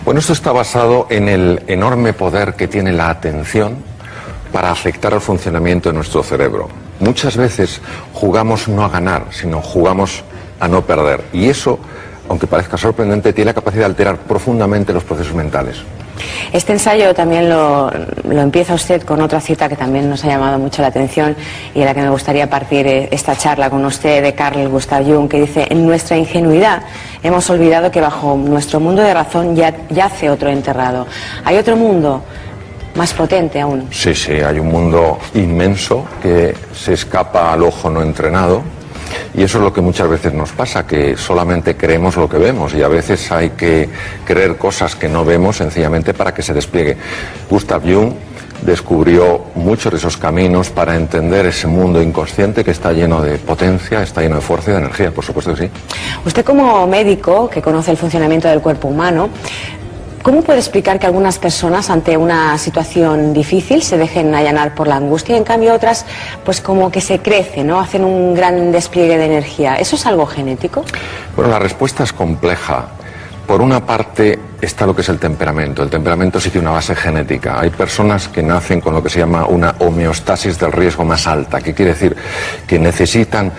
Bueno, esto está basado en el enorme poder que tiene la atención para afectar al funcionamiento de nuestro cerebro. Muchas veces jugamos no a ganar, sino jugamos a no perder. Y eso, aunque parezca sorprendente, tiene la capacidad de alterar profundamente los procesos mentales. Este ensayo también lo empieza usted con otra cita que también nos ha llamado mucho la atención y a la que me gustaría partir esta charla con usted, de Carl Gustav Jung, que dice: en nuestra ingenuidad hemos olvidado que bajo nuestro mundo de razón yace otro enterrado. Hay otro mundo más potente aún. Sí, hay un mundo inmenso que se escapa al ojo no entrenado. Y eso es lo que muchas veces nos pasa, que solamente creemos lo que vemos y a veces hay que creer cosas que no vemos sencillamente para que se despliegue. Gustav Jung descubrió muchos de esos caminos para entender ese mundo inconsciente que está lleno de potencia, está lleno de fuerza y de energía, por supuesto que sí. Usted, como médico que conoce el funcionamiento del cuerpo humano, ¿cómo puede explicar que algunas personas ante una situación difícil se dejen allanar por la angustia y en cambio otras pues como que se crecen, ¿no? Hacen un gran despliegue de energía? ¿Eso es algo genético? Bueno, la respuesta es compleja. Por una parte está lo que es el temperamento. El temperamento sí tiene una base genética. Hay personas que nacen con lo que se llama una homeostasis del riesgo más alta, que quiere decir que necesitan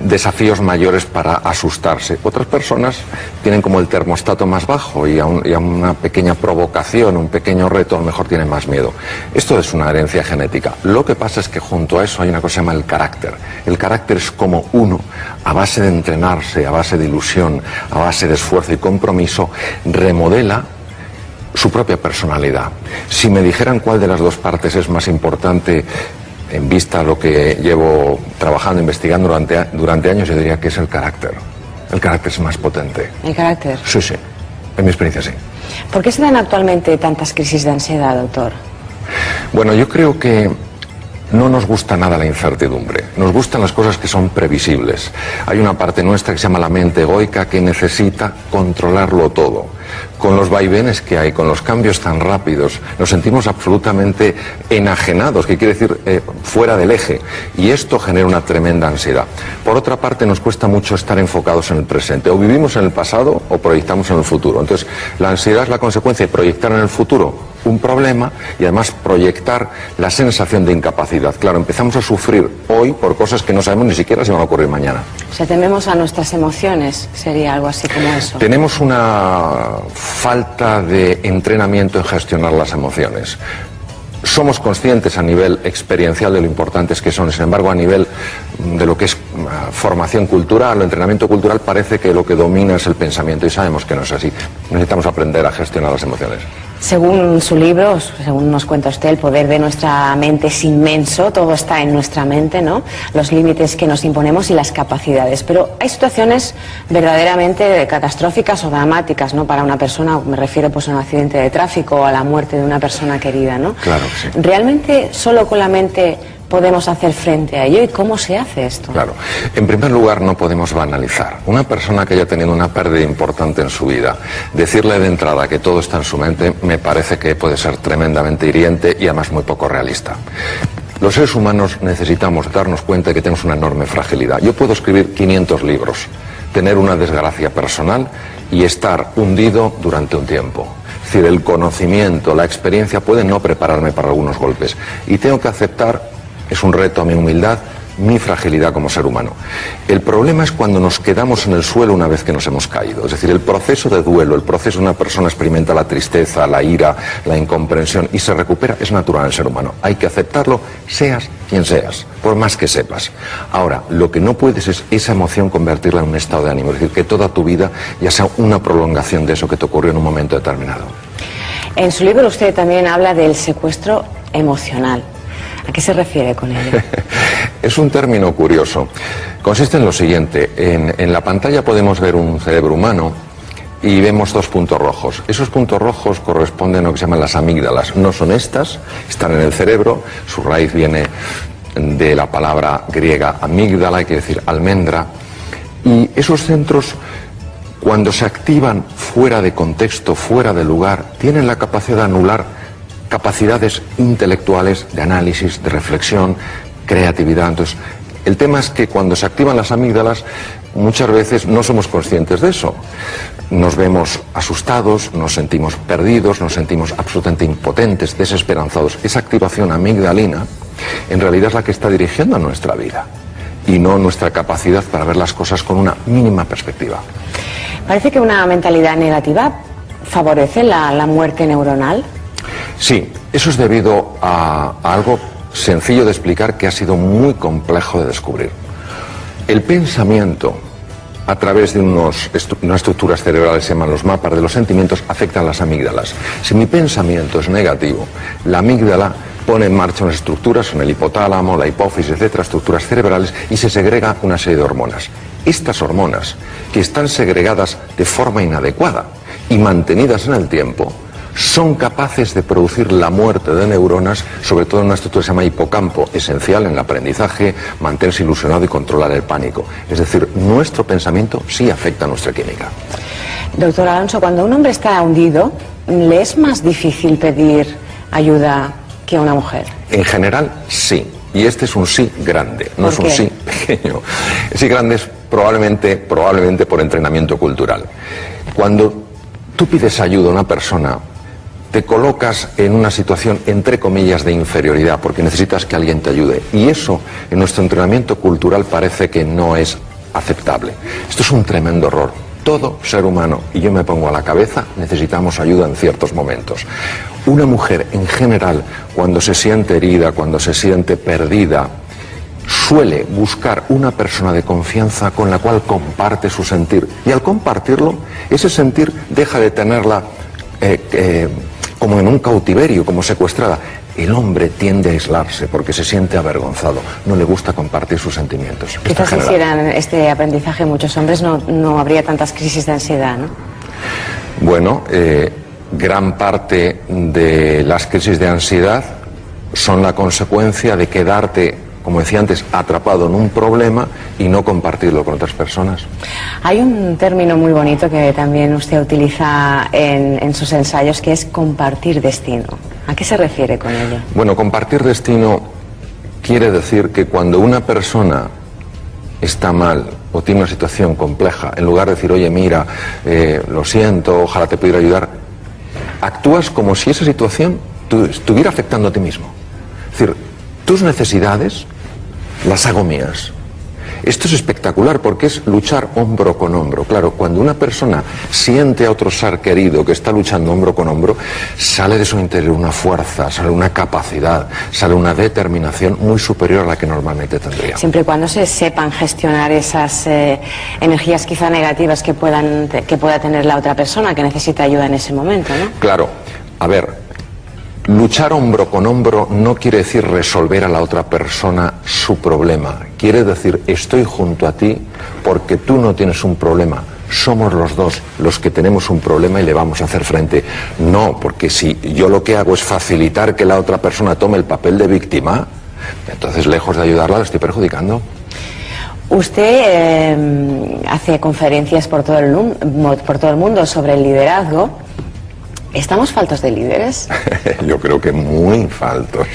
desafíos mayores para asustarse. Otras personas tienen como el termostato más bajo y a una pequeña provocación, un pequeño reto, a lo mejor tienen más miedo. Esto es una herencia genética. Lo que pasa es que junto a eso hay una cosa que se llama el carácter. El carácter es como uno, a base de entrenarse, a base de ilusión, a base de esfuerzo y compromiso, remodela su propia personalidad. Si me dijeran cuál de las dos partes es más importante en vista a lo que llevo trabajando, investigando durante años, yo diría que es el carácter. El carácter es más potente. ¿El carácter? Sí, en mi experiencia sí. ¿Por qué se dan actualmente tantas crisis de ansiedad, doctor? Bueno, yo creo que no nos gusta nada la incertidumbre, nos gustan las cosas que son previsibles. Hay una parte nuestra que se llama la mente egoica que necesita controlarlo todo. Con los vaivenes que hay, con los cambios tan rápidos, nos sentimos absolutamente enajenados, que quiere decir fuera del eje, y esto genera una tremenda ansiedad. Por otra parte, nos cuesta mucho estar enfocados en el presente, o vivimos en el pasado o proyectamos en el futuro. Entonces, la ansiedad es la consecuencia de proyectar en el futuro un problema y además proyectar la sensación de incapacidad. Claro, empezamos a sufrir hoy por cosas que no sabemos ni siquiera si van a ocurrir mañana. O sea, tememos a nuestras emociones, sería algo así como eso. Tenemos una falta de entrenamiento en gestionar las emociones. Somos conscientes a nivel experiencial de lo importantes que son, sin embargo, a nivel de lo que es formación cultural o entrenamiento cultural, parece que lo que domina es el pensamiento y sabemos que no es así. Necesitamos aprender a gestionar las emociones. Según su libro, según nos cuenta usted, el poder de nuestra mente es inmenso, todo está en nuestra mente, ¿no? Los límites que nos imponemos y las capacidades. Pero hay situaciones verdaderamente catastróficas o dramáticas, ¿no? Para una persona, me refiero pues a un accidente de tráfico o a la muerte de una persona querida, ¿no? Claro que sí. ¿Realmente solo con la mente podemos hacer frente a ello? ¿Y cómo se hace esto? Claro. En primer lugar, no podemos banalizar. Una persona que haya tenido una pérdida importante en su vida, decirle de entrada que todo está en su mente, me parece que puede ser tremendamente hiriente y además muy poco realista. Los seres humanos necesitamos darnos cuenta de que tenemos una enorme fragilidad. Yo puedo escribir 500 libros, tener una desgracia personal y estar hundido durante un tiempo. Es decir, el conocimiento, la experiencia pueden no prepararme para algunos golpes. Y tengo que aceptar, es un reto a mi humildad, mi fragilidad como ser humano. El problema es cuando nos quedamos en el suelo una vez que nos hemos caído. Es decir, el proceso de duelo, el proceso de una persona experimenta la tristeza, la ira, la incomprensión y se recupera, es natural en el ser humano. Hay que aceptarlo, seas quien seas, por más que sepas. Ahora, lo que no puedes es esa emoción convertirla en un estado de ánimo. Es decir, que toda tu vida ya sea una prolongación de eso que te ocurrió en un momento determinado. En su libro usted también habla del secuestro emocional. ¿A qué se refiere con ello? Es un término curioso. Consiste en lo siguiente. En la pantalla podemos ver un cerebro humano y vemos dos puntos rojos. Esos puntos rojos corresponden a lo que se llaman las amígdalas. No son estas, están en el cerebro. Su raíz viene de la palabra griega amígdala, quiere decir almendra. Y esos centros, cuando se activan fuera de contexto, fuera de lugar, tienen la capacidad de anular capacidades intelectuales, de análisis, de reflexión, creatividad. Entonces, el tema es que cuando se activan las amígdalas, muchas veces no somos conscientes de eso. nos vemos asustados, nos sentimos perdidos, nos sentimos absolutamente impotentes, desesperanzados. Esa activación amigdalina en realidad es la que está dirigiendo nuestra vida y no nuestra capacidad para ver las cosas con una mínima perspectiva. Parece que una mentalidad negativa favorece la muerte neuronal. Sí, eso es debido a algo sencillo de explicar que ha sido muy complejo de descubrir. El pensamiento, a través de unas estructuras cerebrales, se llaman los mapas de los sentimientos, afectan las amígdalas. Si mi pensamiento es negativo, la amígdala pone en marcha unas estructuras en el hipotálamo, la hipófisis, etcétera, estructuras cerebrales, y se segrega una serie de hormonas. Estas hormonas, que están segregadas de forma inadecuada y mantenidas en el tiempo, son capaces de producir la muerte de neuronas, sobre todo en una estructura que se llama hipocampo, esencial en el aprendizaje, mantenerse ilusionado y controlar el pánico. Es decir, nuestro pensamiento sí afecta a nuestra química. Doctor Alonso, cuando un hombre está hundido, ¿le es más difícil pedir ayuda que a una mujer? En general, sí. Y este es un sí grande, no es un sí pequeño. El sí grande es probablemente por entrenamiento cultural. Cuando tú pides ayuda a una persona, te colocas en una situación, entre comillas, de inferioridad, porque necesitas que alguien te ayude. Y eso, en nuestro entrenamiento cultural, parece que no es aceptable. Esto es un tremendo error. Todo ser humano, y yo me pongo a la cabeza, necesitamos ayuda en ciertos momentos. Una mujer, en general, cuando se siente herida, cuando se siente perdida, suele buscar una persona de confianza con la cual comparte su sentir. Y al compartirlo, ese sentir deja de tenerla como en un cautiverio, como secuestrada. El hombre tiende a aislarse porque se siente avergonzado, no le gusta compartir sus sentimientos. Quizás si hicieran este aprendizaje muchos hombres no habría tantas crisis de ansiedad, ¿no? Bueno, gran parte de las crisis de ansiedad son la consecuencia de quedarte, como decía antes, atrapado en un problema y no compartirlo con otras personas. Hay un término muy bonito que también usted utiliza en sus ensayos, que es compartir destino. ¿A qué se refiere con ello? Bueno, compartir destino quiere decir que cuando una persona está mal o tiene una situación compleja, en lugar de decir, oye, mira, lo siento, ojalá te pudiera ayudar, actúas como si esa situación estuviera afectando a ti mismo. Es decir, tus necesidades las hago mías. Esto es espectacular porque es luchar hombro con hombro. Claro, cuando una persona siente a otro ser querido que está luchando hombro con hombro, sale de su interior una fuerza, sale una capacidad, sale una determinación muy superior a la que normalmente tendría. Siempre y cuando se sepan gestionar esas energías quizá negativas que pueda tener la otra persona que necesita ayuda en ese momento, ¿no? Claro, a ver, luchar hombro con hombro no quiere decir resolver a la otra persona su problema. Quiere decir, estoy junto a ti porque tú no tienes un problema. Somos los dos los que tenemos un problema y le vamos a hacer frente. No, porque si yo lo que hago es facilitar que la otra persona tome el papel de víctima, entonces lejos de ayudarla la estoy perjudicando. Usted hace conferencias por todo el mundo sobre el liderazgo. ¿Estamos faltos de líderes? Yo creo que muy faltos,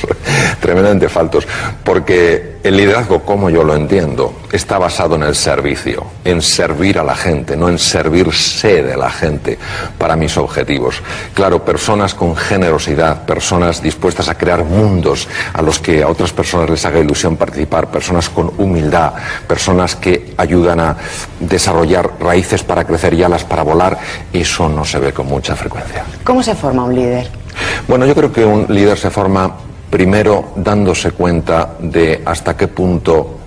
tremendamente faltos, porque el liderazgo, como yo lo entiendo, está basado en el servicio, en servir a la gente, no en servirse de la gente para mis objetivos. Claro, personas con generosidad, personas dispuestas a crear mundos a los que a otras personas les haga ilusión participar, personas con humildad, personas que ayudan a desarrollar raíces para crecer y alas para volar, eso no se ve con mucha frecuencia. ¿Cómo se forma un líder? Bueno, yo creo que un líder se forma primero dándose cuenta de hasta qué punto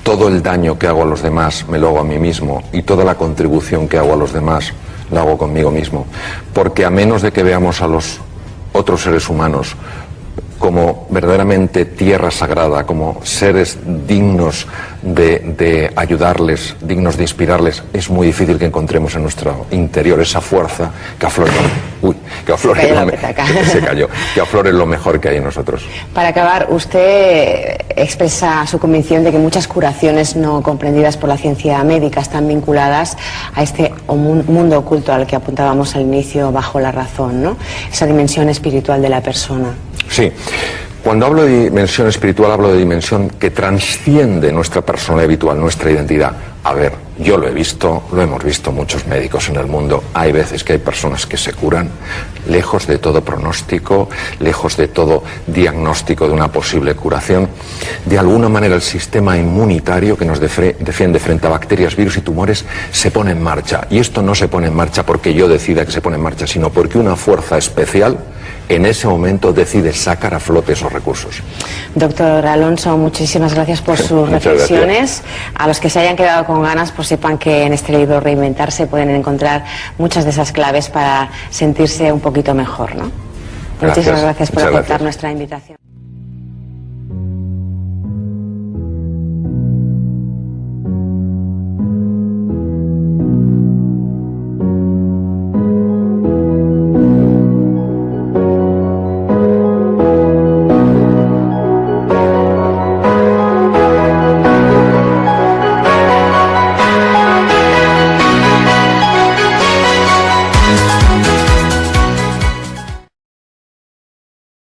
todo el daño que hago a los demás me lo hago a mí mismo y toda la contribución que hago a los demás la hago conmigo mismo. Porque a menos de que veamos a los otros seres humanos como verdaderamente tierra sagrada, como seres dignos de ayudarles, dignos de inspirarles, es muy difícil que encontremos en nuestro interior esa fuerza que aflore, que aflore lo mejor que hay en nosotros. Para acabar, usted expresa su convicción de que muchas curaciones no comprendidas por la ciencia médica están vinculadas a este mundo oculto al que apuntábamos al inicio, bajo la razón, ¿no? Esa dimensión espiritual de la persona. Sí. Cuando hablo de dimensión espiritual, hablo de dimensión que transciende nuestra personalidad habitual, nuestra identidad. A ver, yo lo he visto, lo hemos visto muchos médicos en el mundo. Hay veces que hay personas que se curan lejos de todo pronóstico, lejos de todo diagnóstico de una posible curación. De alguna manera el sistema inmunitario que nos defiende frente a bacterias, virus y tumores se pone en marcha. Y esto no se pone en marcha porque yo decida que se pone en marcha, sino porque una fuerza especial en ese momento decide sacar a flote esos recursos. Doctor Alonso, muchísimas gracias por sus reflexiones. A los que se hayan quedado con ganas, pues sepan que en este libro Reinventarse pueden encontrar muchas de esas claves para sentirse un poquito mejor, ¿no? Muchísimas gracias por aceptar nuestra invitación.